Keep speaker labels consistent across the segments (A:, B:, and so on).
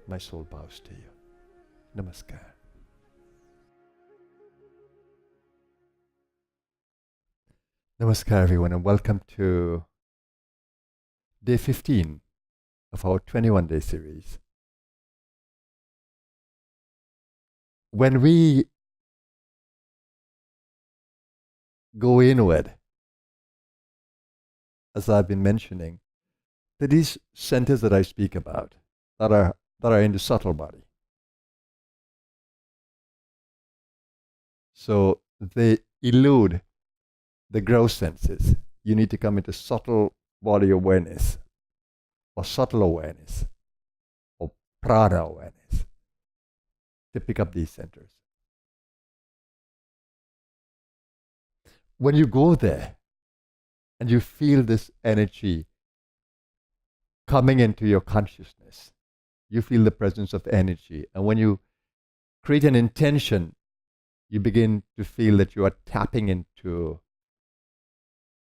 A: My soul bows to you. Namaskar. Namaskar, everyone, and welcome to day 15 of our 21-day series. When we go inward, as I've been mentioning, to these centers that I speak about that are in the subtle body. So they elude the gross senses. You need to come into subtle body awareness, or subtle awareness, or prana awareness, to pick up these centers. When you go there and you feel this energy coming into your consciousness, you feel the presence of energy. And when you create an intention, you begin to feel that you are tapping into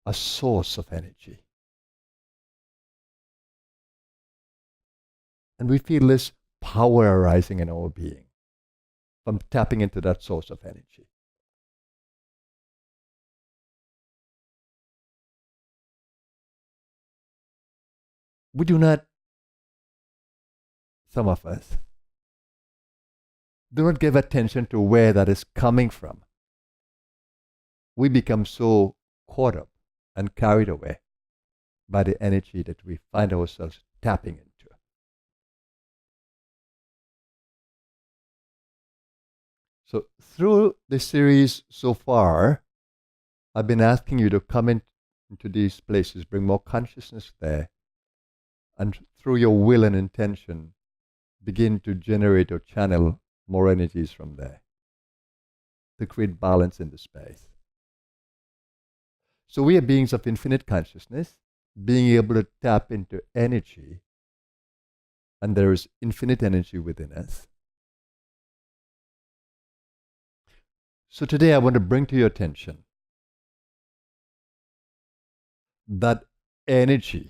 A: a source of energy. And we feel this power arising in our being from tapping into that source of energy. We do not, some of us, do not give attention to where that is coming from. We become so caught up and carried away by the energy that we find ourselves tapping into. So through the series so far, I've been asking you to come into these places, bring more consciousness there, and through your will and intention, begin to generate or channel more energies from there to create balance in the space. So we are beings of infinite consciousness, being able to tap into energy, and there is infinite energy within us. So today I want to bring to your attention that energy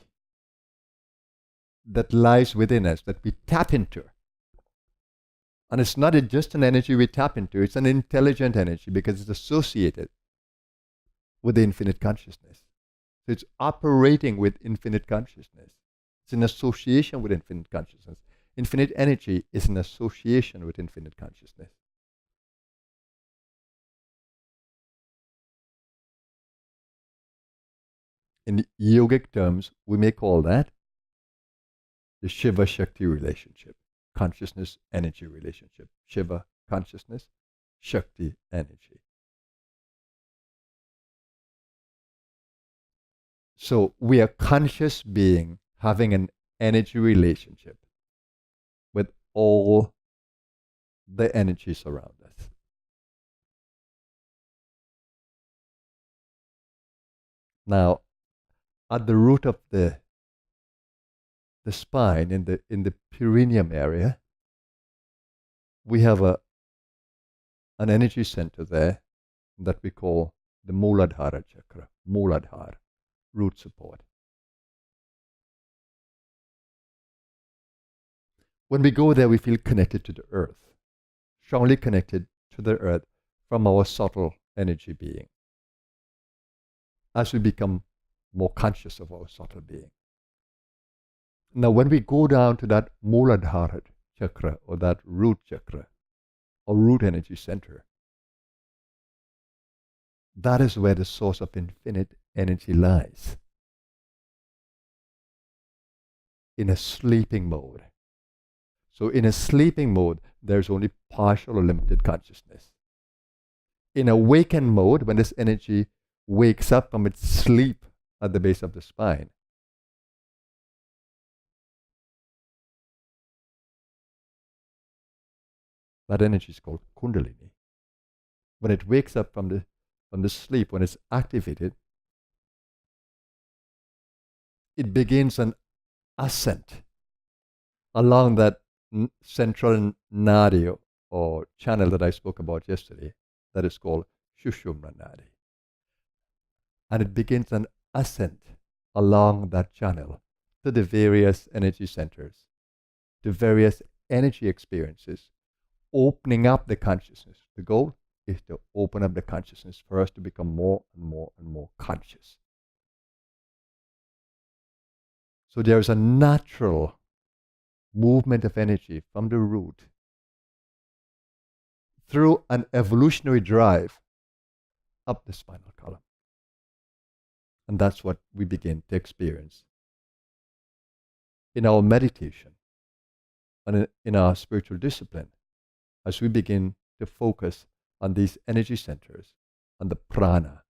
A: that lies within us, that we tap into. And it's not just an energy we tap into, it's an intelligent energy because it's associated with the infinite consciousness. So it's operating with infinite consciousness. It's in association with infinite consciousness. Infinite energy is in association with infinite consciousness. In yogic terms, we may call that the Shiva-Shakti relationship, consciousness-energy relationship. Shiva, consciousness, Shakti, energy. So we are conscious being having an energy relationship with all the energies around us. Now, at the root of the spine, in the perineum area, we have an energy center there that we call the Muladhara chakra, Muladhara, root support. When we go there, we feel connected to the earth, strongly connected to the earth from our subtle energy being, as we become more conscious of our subtle being. Now, when we go down to that Muladhara chakra, or that root chakra, or root energy center, that is where the source of infinite energy lies. In a sleeping mode. So in a sleeping mode, there's only partial or limited consciousness. In awakened mode, when this energy wakes up from its sleep at the base of the spine, that energy is called Kundalini. When it wakes up from the sleep, when it's activated, it begins an ascent along that central nadi or channel that I spoke about yesterday, that is called Sushumna Nadi. And it begins an ascent along that channel to the various energy centers, to various energy experiences, opening up the consciousness. The goal is to open up the consciousness for us to become more and more and more conscious. So there is a natural movement of energy from the root through an evolutionary drive up the spinal column. And that's what we begin to experience in our meditation and in our spiritual discipline as we begin to focus on these energy centers, on the prana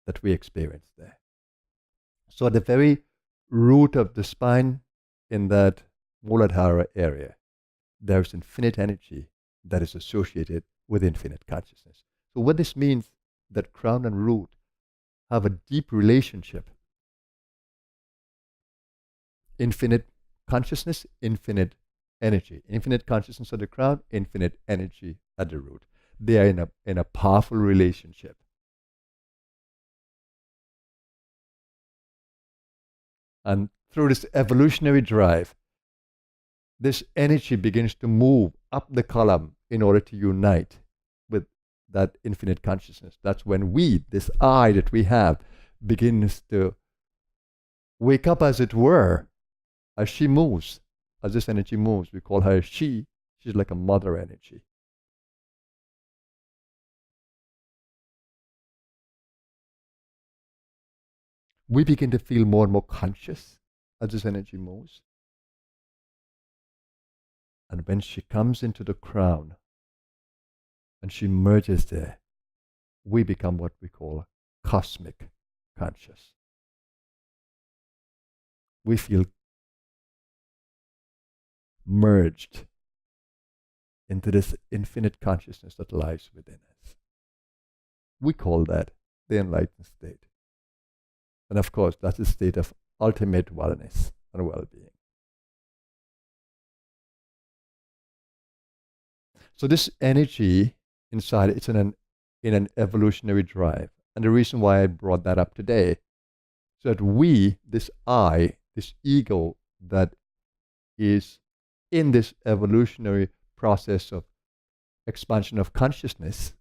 A: that we experience there. So at the very root of the spine, in that Muladhara area, there's infinite energy that is associated with infinite consciousness. So what this means, that crown and root have a deep relationship. Infinite consciousness, infinite energy. Infinite consciousness at the crown, infinite energy at the root. They are in a powerful relationship. And through this evolutionary drive, this energy begins to move up the column in order to unite with that infinite consciousness. That's when we, this I that we have, begins to wake up, as it were, as she moves, as this energy moves. We call her she. She's like a mother energy. We begin to feel more and more conscious as this energy moves. And when she comes into the crown and she merges there, we become what we call cosmic conscious. We feel merged into this infinite consciousness that lies within us. We call that the enlightened state. And of course, that's a state of ultimate wellness and well-being. So this energy inside, it's in an evolutionary drive. And the reason why I brought that up today, so that we, this I, this ego that is in this evolutionary process of expansion of consciousness,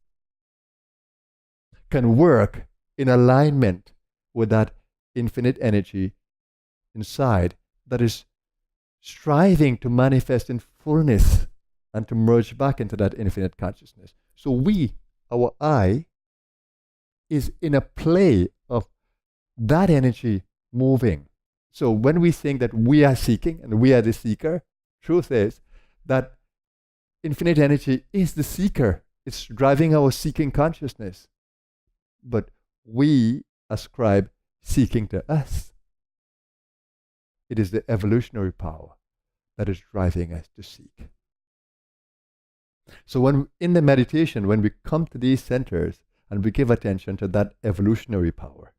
A: can work in alignment with that infinite energy inside that is striving to manifest in fullness and to merge back into that infinite consciousness. So we, our I, is in a play of that energy moving. So when we think that we are seeking and we are the seeker, truth is that infinite energy is the seeker. It's driving our seeking consciousness. But we ascribe seeking to us. It is the evolutionary power that is driving us to seek. So when in the meditation, when we come to these centers and we give attention to that evolutionary power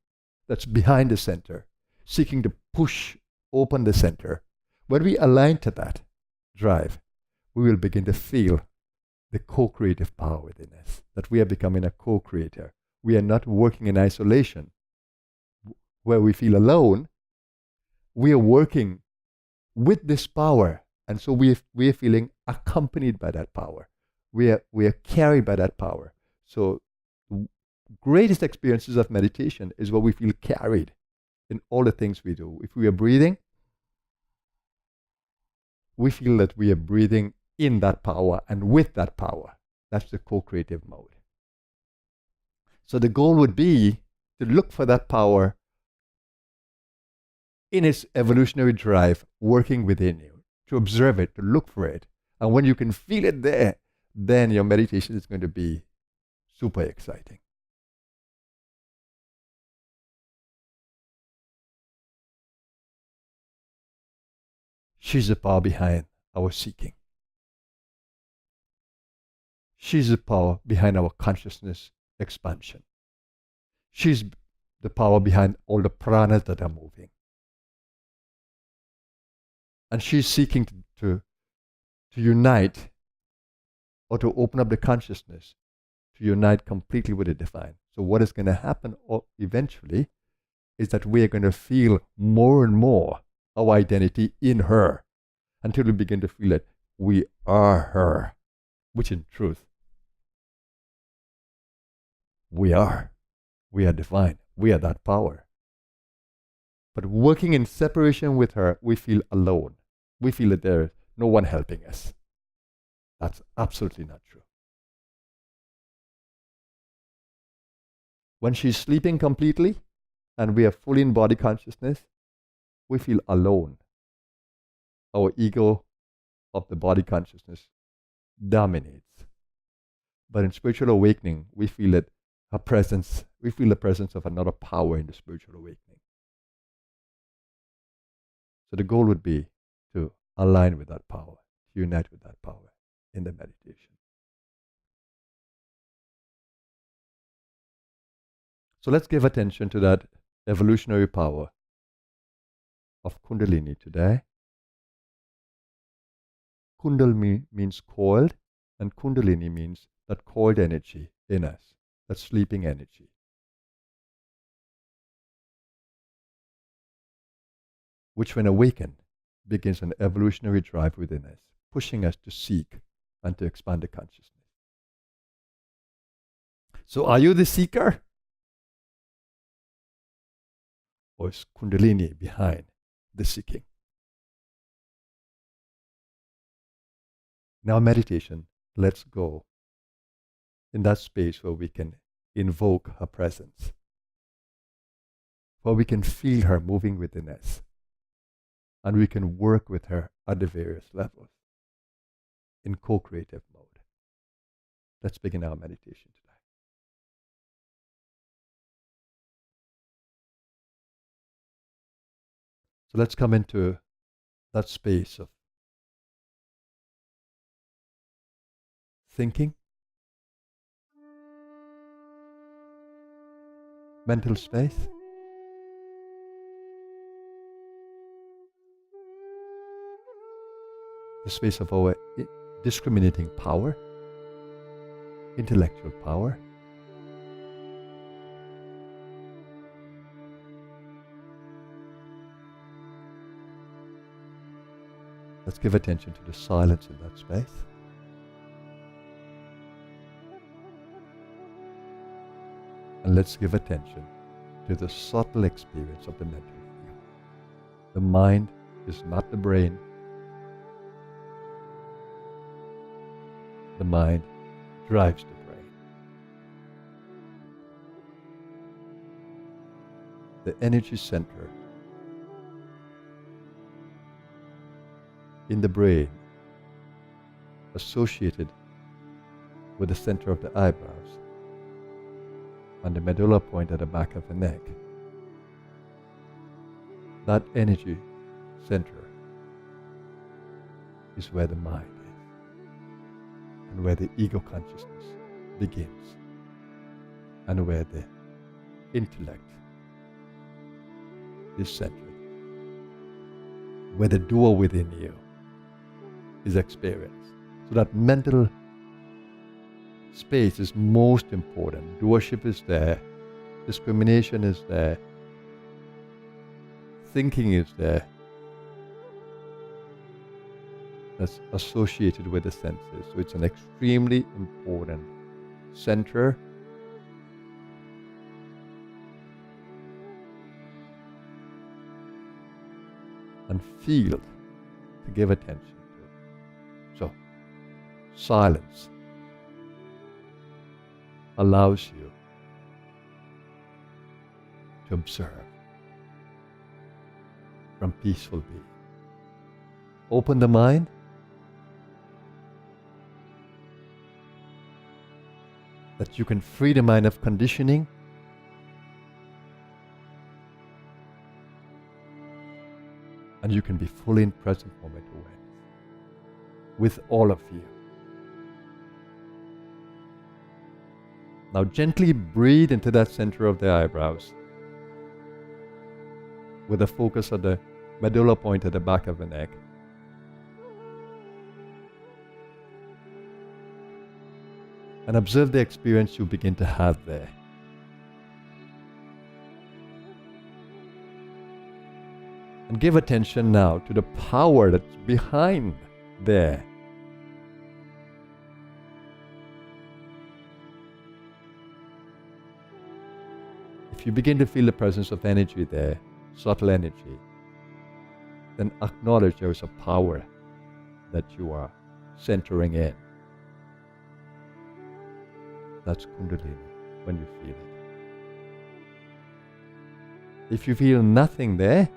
A: that's behind the center, seeking to push open the center, when we align to that drive, we will begin to feel the co-creative power within us, that we are becoming a co-creator. We are not working in isolation, where we feel alone. We are working with this power, and so we are feeling accompanied by that power. We are carried by that power. So the greatest experiences of meditation is where we feel carried in all the things we do. If we are breathing, we feel that we are breathing in that power and with that power. That's the co-creative mode. So the goal would be to look for that power in its evolutionary drive working within you, to observe it, to look for it. And when you can feel it there, then your meditation is going to be super exciting. She's the power behind our seeking. She's the power behind our consciousness expansion. She's the power behind all the pranas that are moving. And she's seeking to unite, or to open up the consciousness, to unite completely with the divine. So what is going to happen eventually is that we are going to feel more and more our identity in her, until we begin to feel it we are her, which in truth, we are. We are divine. We are that power. But working in separation with her, we feel alone. We feel that there is no one helping us. That's absolutely not true. When she's sleeping completely and we are fully in body consciousness, we feel alone. Our ego of the body consciousness dominates. But in spiritual awakening, we feel that her presence, we feel the presence of another power in the spiritual awakening. So the goal would be to align with that power, to unite with that power in the meditation. So let's give attention to that evolutionary power of Kundalini today. Kundal means coiled, and Kundalini means that coiled energy in us, that sleeping energy. Which when awakened, begins an evolutionary drive within us, pushing us to seek and to expand the consciousness. So are you the seeker? Or is Kundalini behind the seeking? Now meditation, let's go in that space where we can invoke her presence, where we can feel her moving within us, and we can work with her at the various levels in co-creative mode. Let's begin our meditation today. So let's come into that space of thinking, mental space, the space of our discriminating power, intellectual power, let's give attention to the silence in that space. And let's give attention to the subtle experience of the mental field. The mind is not the brain. The mind drives the brain. The energy center in the brain associated with the center of the eyebrows and the medulla point at the back of the neck. That energy center is where the mind is, and where the ego consciousness begins, and where the intellect is centered, where the doer within you is experienced. So that mental space is most important. Doership is there, discrimination is there, thinking is there. That's associated with the senses. So it's an extremely important center and field to give attention to. So silence allows you to observe from peaceful being. Open the mind that you can free the mind of conditioning and you can be fully in present moment awareness with all of you. Now gently breathe into that center of the eyebrows with a focus at the medulla point at the back of the neck. And observe the experience you begin to have there. And give attention now to the power that's behind there if you begin to feel the presence of energy there, subtle energy, then acknowledge there is a power that you are centering in. That's Kundalini when you feel it. If you feel nothing there,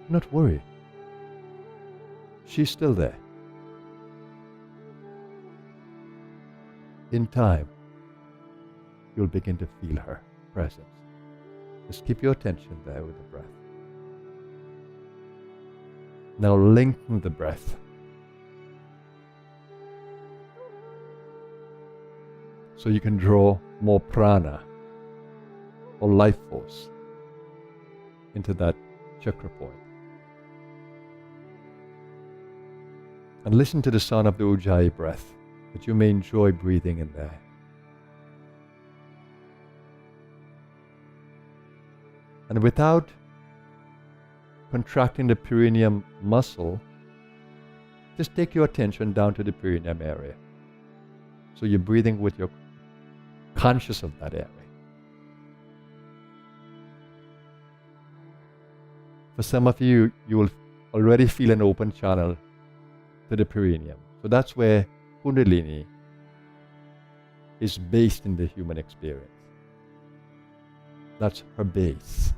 A: do not worry. She's still there. In time, you'll begin to feel her presence. Just keep your attention there with the breath. Now lengthen the breath. So you can draw more prana or life force into that chakra point. And listen to the sound of the Ujjayi breath, that you may enjoy breathing in there. And without contracting the perineum muscle, just take your attention down to the perineum area. So you're breathing with your conscious of that area. For some of you, you will already feel an open channel to the perineum. So that's where Kundalini is based in the human experience. That's her base.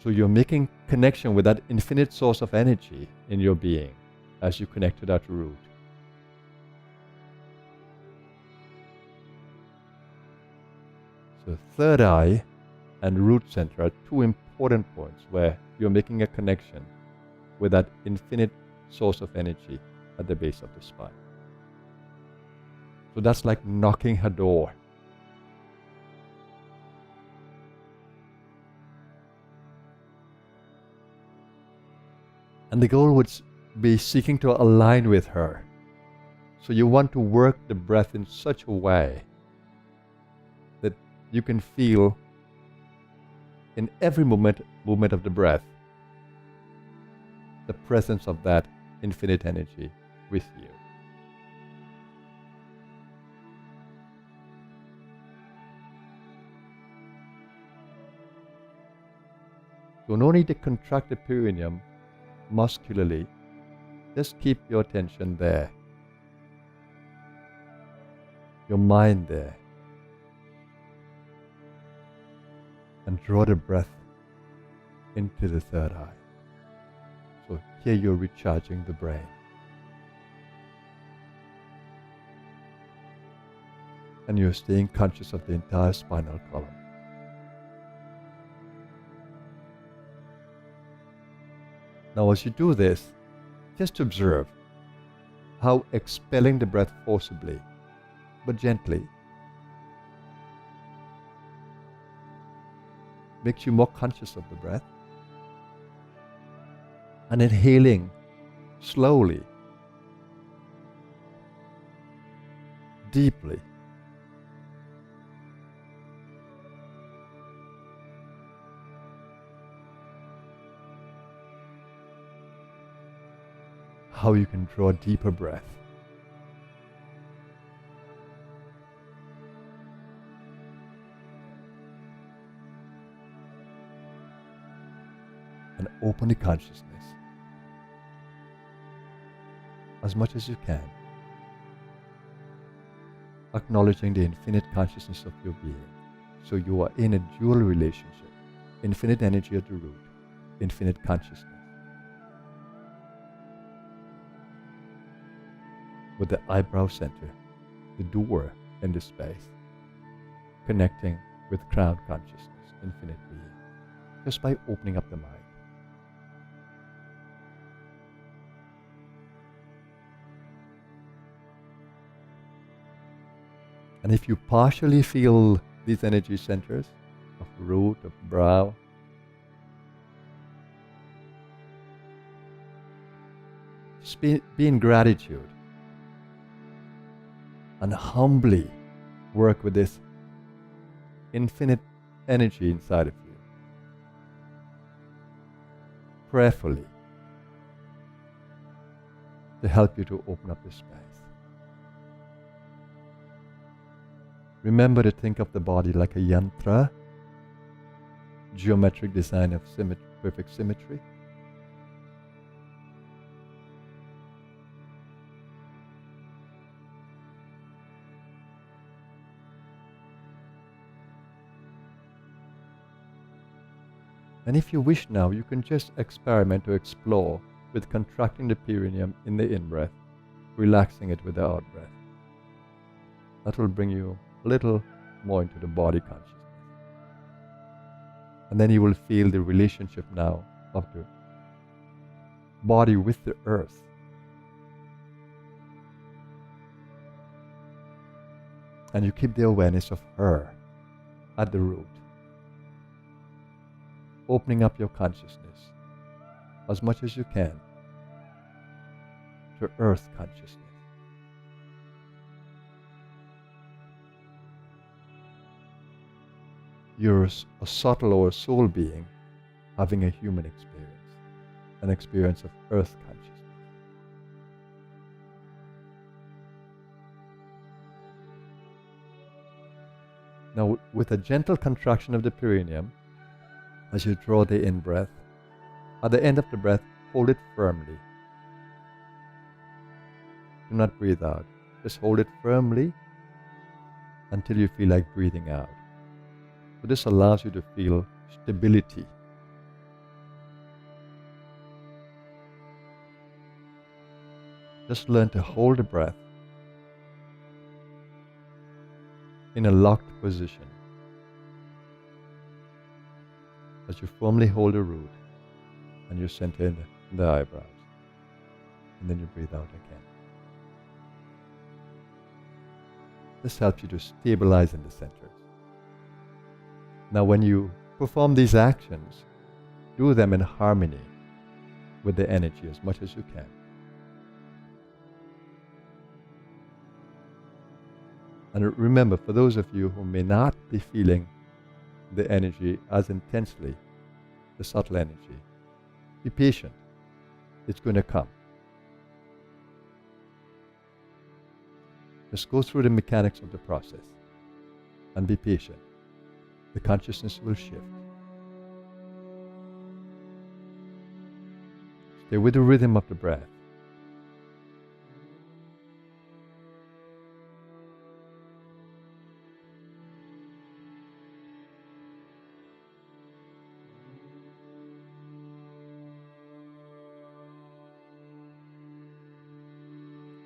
A: So you're making connection with that infinite source of energy in your being as you connect to that root. So third eye and root center are two important points where you're making a connection with that infinite source of energy at the base of the spine. So that's like knocking her door. And the goal would be seeking to align with her. So you want to work the breath in such a way that you can feel in every movement of the breath the presence of that infinite energy with you. So no need to contract the perineum muscularly. Just keep your attention there, your mind there, and draw the breath into the third eye. So here you're recharging the brain. And you're staying conscious of the entire spinal column. Now as you do this, just observe how expelling the breath forcibly, but gently, makes you more conscious of the breath. And inhaling slowly, deeply, how you can draw a deeper breath. And open the consciousness as much as you can, acknowledging the infinite consciousness of your being. So you are in a dual relationship, infinite energy at the root, infinite consciousness, with the eyebrow center, the door in the space, connecting with crown consciousness, infinite being, just by opening up the mind. And if you partially feel these energy centers of root, of brow, just be in gratitude and humbly work with this infinite energy inside of you. Prayerfully, to help you to open up the space. Remember to think of the body like a yantra, geometric design of perfect symmetry. And if you wish now, you can just experiment to explore with contracting the perineum in the in-breath, relaxing it with the out-breath. That will bring you a little more into the body consciousness. And then you will feel the relationship now of the body with the earth. And you keep the awareness of her at the root, opening up your consciousness as much as you can to earth consciousness. You're a subtle or a soul being having a human experience, an experience of earth consciousness. Now, with a gentle contraction of the perineum, as you draw the in-breath, at the end of the breath, hold it firmly. Do not breathe out. Just hold it firmly until you feel like breathing out. So this allows you to feel stability. Just learn to hold the breath in a locked position as you firmly hold the root and you center in the eyebrows. And then you breathe out again. This helps you to stabilize in the centers. Now when you perform these actions, do them in harmony with the energy as much as you can. And remember, for those of you who may not be feeling the energy as intensely, the subtle energy, be patient. It's going to come. Just go through the mechanics of the process and be patient. The consciousness will shift. Stay with the rhythm of the breath.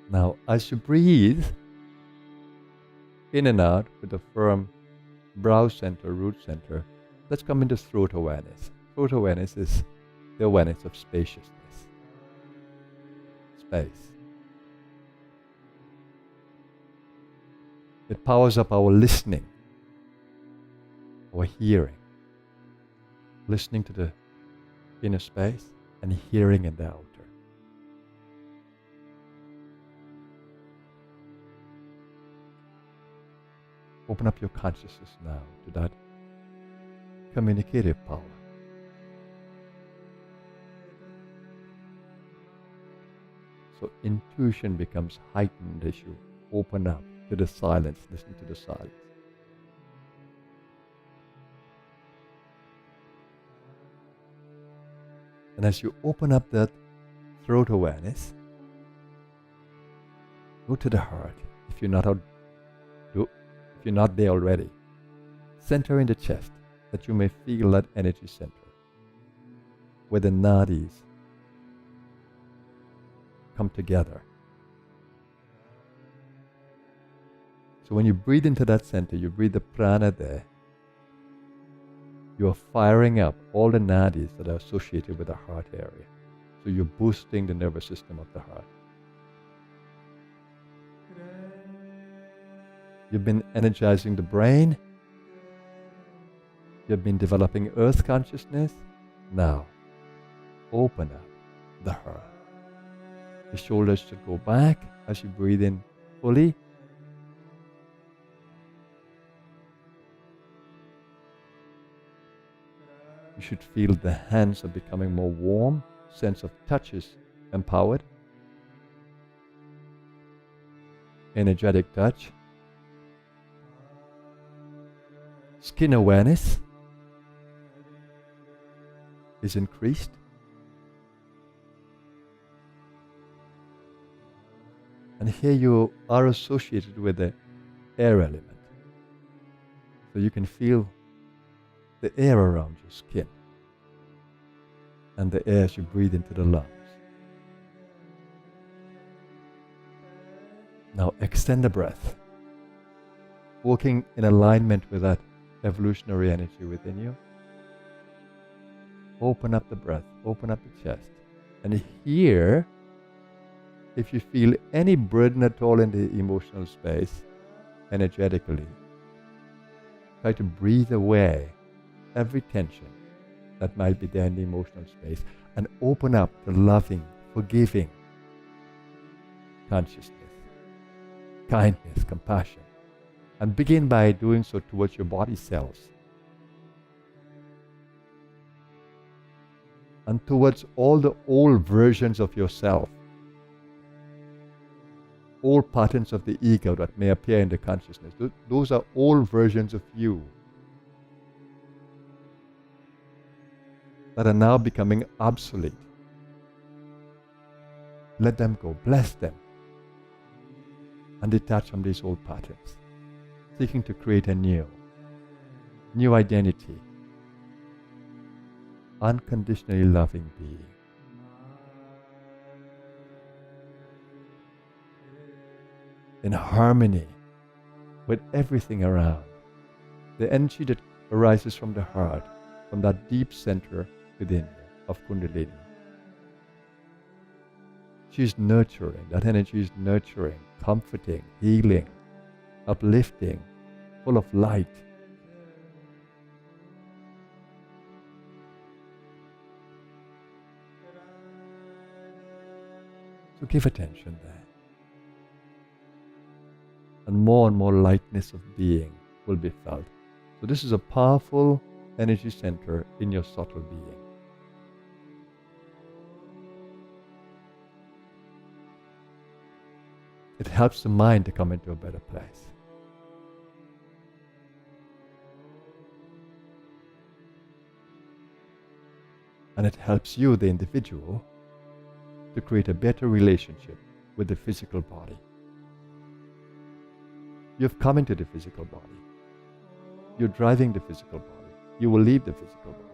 A: Now, as you breathe in and out with a firm brow center, root center, let's come into throat awareness. Throat awareness is the awareness of spaciousness, space. It powers up our listening, our hearing, listening to the inner space and hearing in the outer. Open up your consciousness now to that communicative power. So intuition becomes heightened as you open up to the silence, listen to the silence. And as you open up that throat awareness, go to the heart. If you're not there already, center in the chest that you may feel that energy center where the nadis come together. So when you breathe into that center, you breathe the prana there, you are firing up all the nadis that are associated with the heart area. So you're boosting the nervous system of the heart. You've been energizing the brain. You've been developing earth consciousness. Now, open up the heart. The shoulders should go back as you breathe in fully. You should feel the hands are becoming more warm. Sense of touch is empowered. Energetic touch. skin awareness is increased. And here you are associated with the air element. So you can feel the air around your skin and the air as you breathe into the lungs. Now extend the breath, working in alignment with that evolutionary energy within you. Open up the breath, open up the chest. And here, if you feel any burden at all in the emotional space, energetically, try to breathe away every tension that might be there in the emotional space and open up to loving, forgiving consciousness, kindness, compassion. And begin by doing so towards your body cells and towards all the old versions of yourself, all patterns of the ego that may appear in the consciousness. Those are all versions of you that are now becoming obsolete. Let them go, bless them, and detach from these old patterns, seeking to create a new identity, unconditionally loving being. In harmony with everything around. The energy that arises from the heart, from that deep center within you of Kundalini. She is nurturing, that energy is nurturing, comforting, healing, uplifting, full of light. So give attention there. And more lightness of being will be felt. So this is a powerful energy center in your subtle being. It helps the mind to come into a better place. And it helps you, the individual, to create a better relationship with the physical body. You've come into the physical body. You're driving the physical body. You will leave the physical body.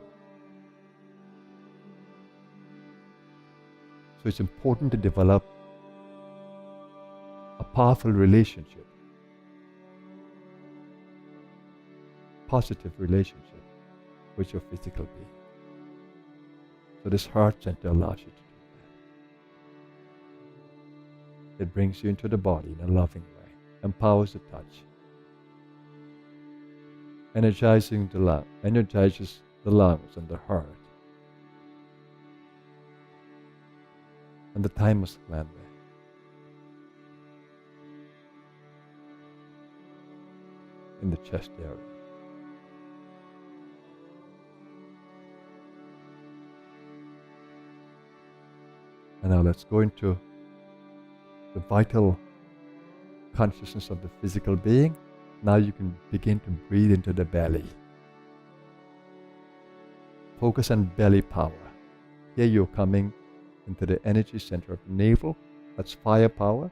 A: So it's important to develop a powerful relationship, positive relationship with your physical being. So this heart center allows you to do that. It brings you into the body in a loving way. Empowers the touch, energizes the lungs and the heart, and the thymus gland there. In the chest area. And now let's go into the vital consciousness of the physical being. Now you can begin to breathe into the belly. Focus on belly power. Here you're coming into the energy center of the navel. That's fire power.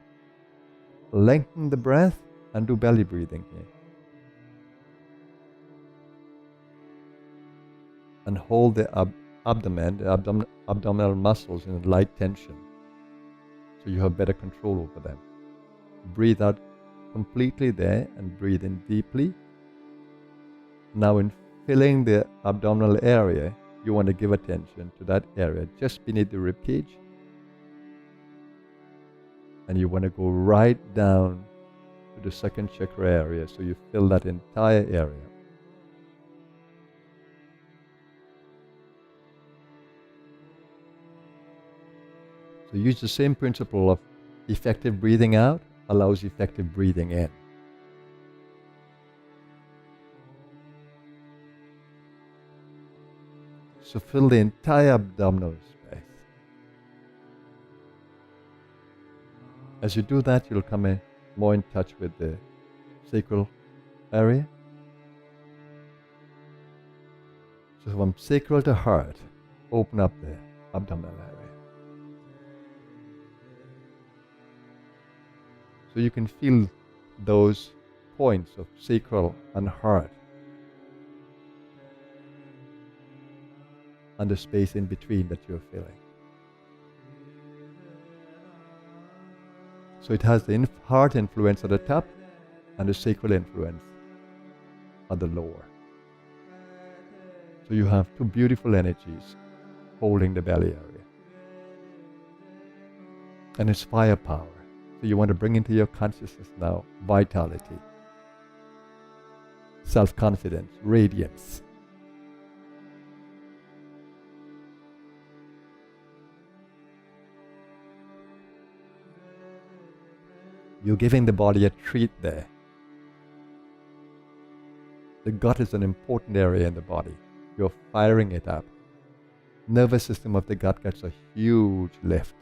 A: Lengthen the breath and do belly breathing here. And hold the abdomen, the abdominal muscles in light tension, so you have better control over them. Breathe out completely there and breathe in deeply. Now in filling the abdominal area, you want to give attention to that area just beneath the ribcage. And you want to go right down to the second chakra area, so you fill that entire area. So use the same principle of effective breathing out allows effective breathing in. So fill the entire abdominal space. As you do that, you'll come more in touch with the sacral area. So from sacral to heart, open up the abdominal area. So you can feel those points of sacral and heart and the space in between that you're feeling. So it has the heart influence at the top and the sacral influence at the lower. So you have two beautiful energies holding the belly area. And it's firepower. So you want to bring into your consciousness now vitality, self-confidence, radiance. You're giving the body a treat there. The gut is an important area in the body. You're firing it up. Nervous system of the gut gets a huge lift.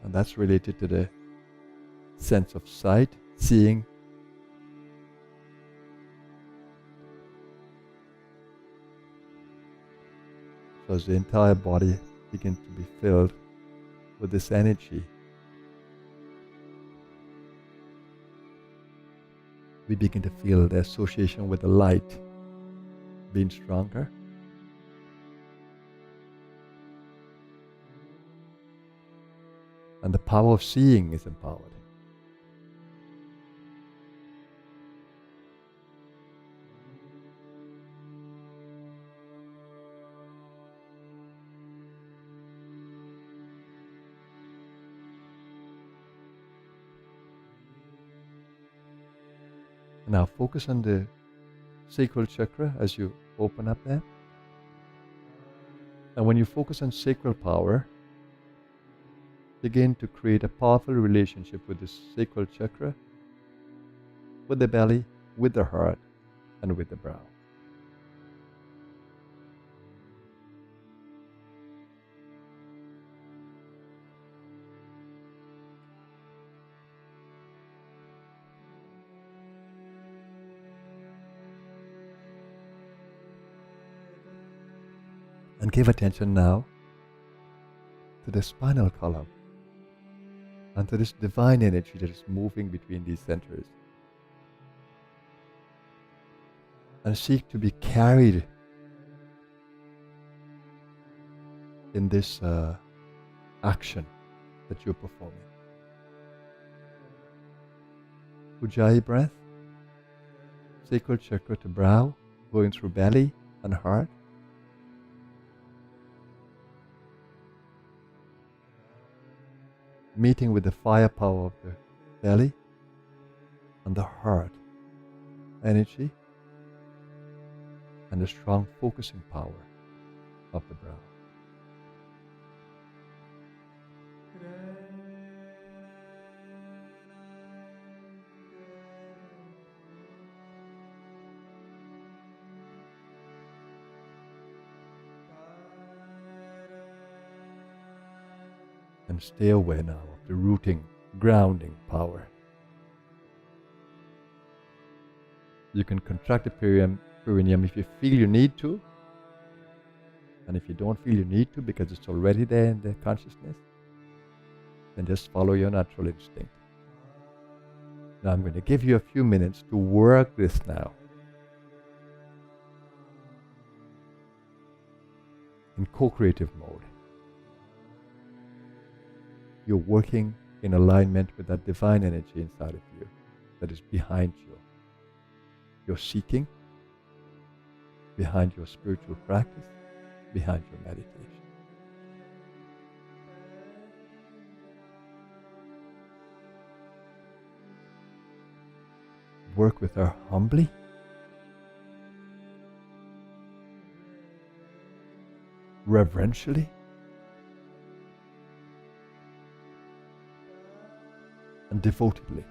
A: And that's related to the sense of sight, seeing. So as the entire body begins to be filled with this energy, we begin to feel the association with the light being stronger. And the power of seeing is empowered. Now focus on the sacral chakra as you open up there. And when you focus on sacral power, begin to create a powerful relationship with the sacral chakra, with the belly, with the heart, and with the brow. And give attention now to the spinal column and to this divine energy that is moving between these centers. And seek to be carried in this action that you're performing. Ujjayi breath, sacral chakra to brow, going through belly and heart. Meeting with the firepower of the belly and the heart energy and the strong focusing power of the brow. And stay aware now of the rooting, grounding power. You can contract the perineum if you feel you need to. And if you don't feel you need to because it's already there in the consciousness, then just follow your natural instinct. Now I'm going to give you a few minutes to work this now. In co-creative mode. You're working in alignment with that divine energy inside of you that is behind you. You're seeking behind your spiritual practice, behind your meditation. Work with her humbly. Reverentially. And devotedly.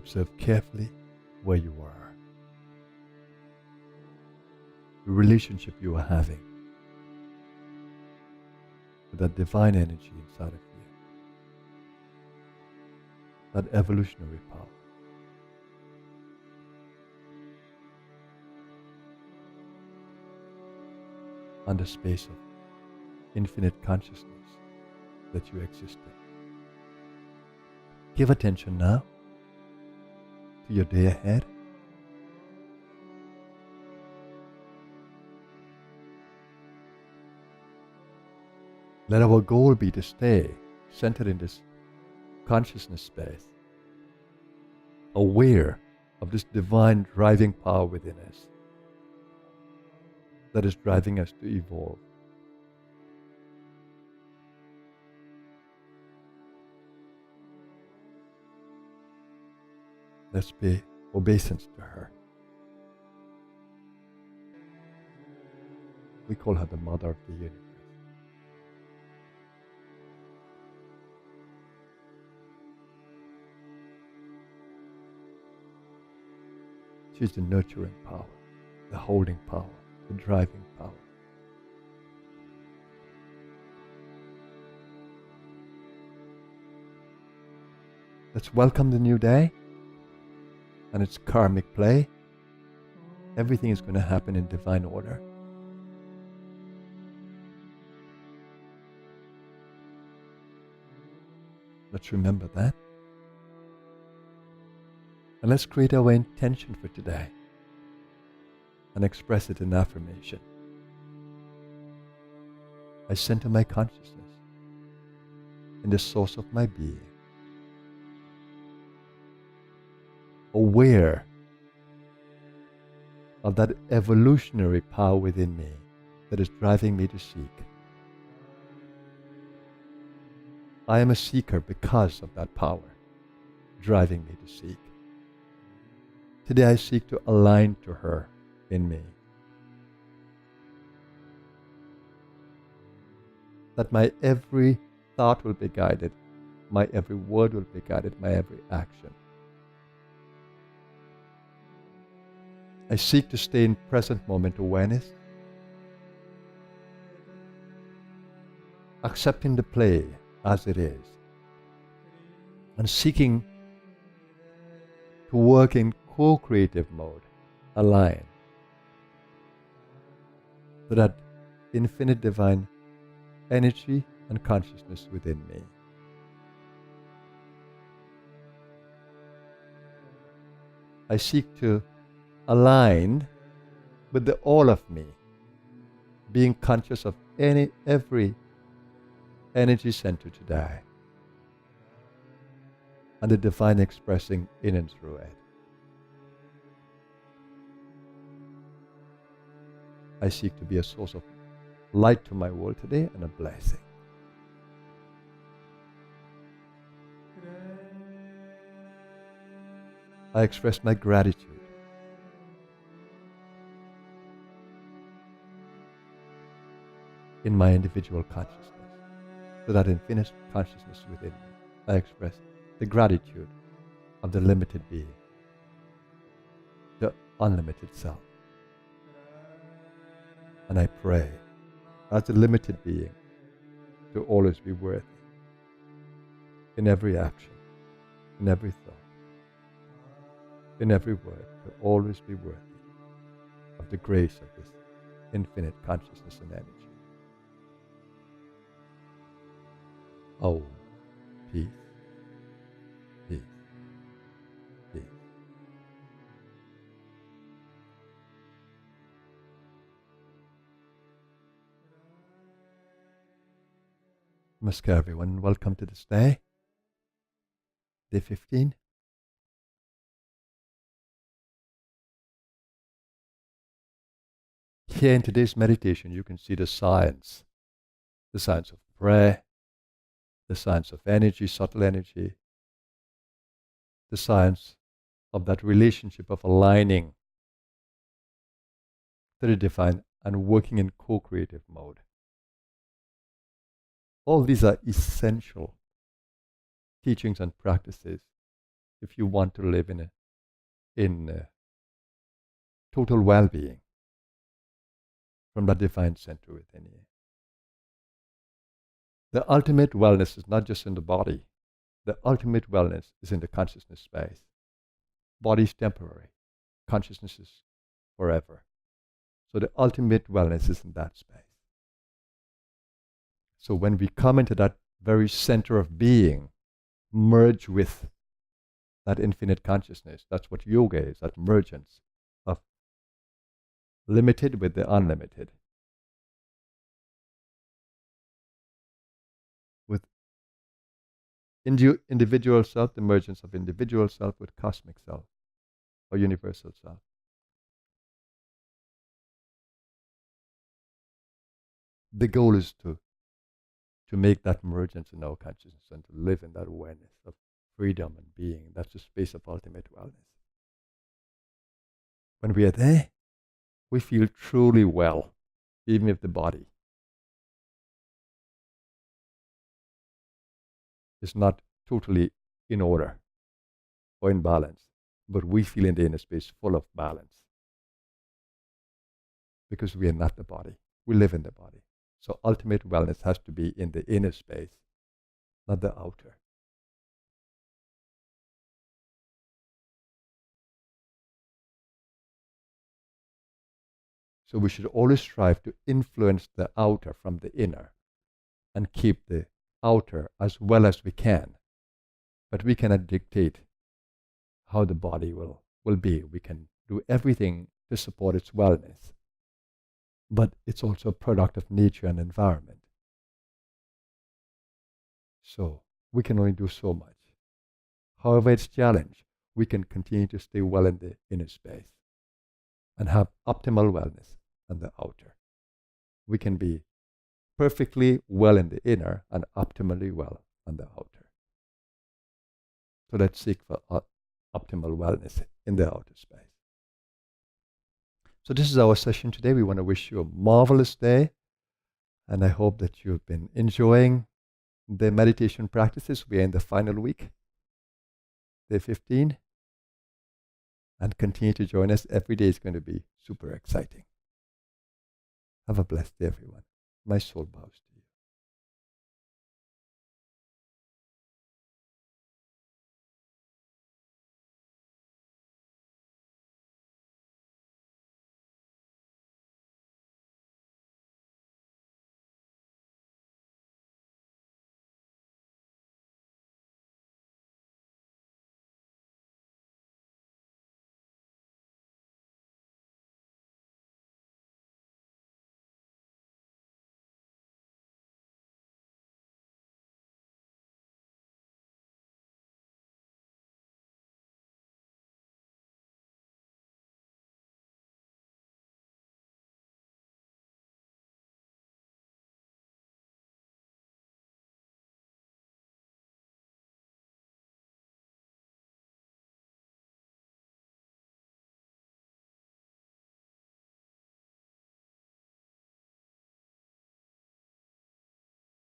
A: Observe carefully where you are, the relationship you are having with that divine energy inside of you, that evolutionary power. And the space of infinite consciousness that you exist in. Give attention now to your day ahead. Let our goal be to stay centered in this consciousness space, aware of this divine driving power within us that is driving us to evolve. Let's pay obeisance to her. We call her the Mother of the Universe. She's the nurturing power, the holding power, the driving power. Let's welcome the new day and its karmic play. Everything is going to happen in divine order. Let's remember that. And let's create our intention for today and express it in affirmation. I center my consciousness in the source of my being, aware of that evolutionary power within me that is driving me to seek. I am a seeker because of that power driving me to seek. Today I seek to align to her in me. That my every thought will be guided, my every word will be guided, my every action. I seek to stay in present moment awareness, accepting the play as it is, and seeking to work in co-creative mode, align, so that infinite divine energy and consciousness within me I seek to align with the all of me, being conscious of every energy center today, and the divine expressing in and through it. I seek to be a source of light to my world today and a blessing. I express my gratitude in my individual consciousness, so that infinite consciousness within me, I express the gratitude of the limited being, the unlimited self. And I pray as a limited being to always be worthy in every action, in every thought, in every word, to always be worthy of the grace of this infinite consciousness and energy. Oh, peace, peace, peace. Namaskar everyone, welcome to this day 15. Here in today's meditation you can see the science of prayer, the science of energy, subtle energy, the science of that relationship of aligning to the divine and working in co-creative mode. All these are essential teachings and practices if you want to live in total well-being from that divine center within you. The ultimate wellness is not just in the body. The ultimate wellness is in the consciousness space. Body is temporary. Consciousness is forever. So the ultimate wellness is in that space. So when we come into that very center of being, merge with that infinite consciousness, that's what yoga is, that mergence of limited with the unlimited. With individual self, the emergence of individual self with cosmic self or universal self. The goal is to make that emergence in our consciousness and to live in that awareness of freedom and being. That's the space of ultimate wellness. When we are there, we feel truly well, even if the body is not totally in order or in balance, but we feel in the inner space full of balance because we are not the body. We live in the body. So ultimate wellness has to be in the inner space, not the outer. So we should always strive to influence the outer from the inner and keep the outer as well as we can. But we cannot dictate how the body will be. We can do everything to support its wellness. But it's also a product of nature and environment. So we can only do so much. However it's challenged, we can continue to stay well in the inner space and have optimal wellness on the outer. We can be perfectly well in the inner and optimally well on the outer. So let's seek for optimal wellness in the outer space. So this is our session today. We want to wish you a marvelous day, and I hope that you've been enjoying the meditation practices. We are in the final week, day 15, and continue to join us. Every day is going to be super exciting. Have a blessed day, everyone. My soul bows to you.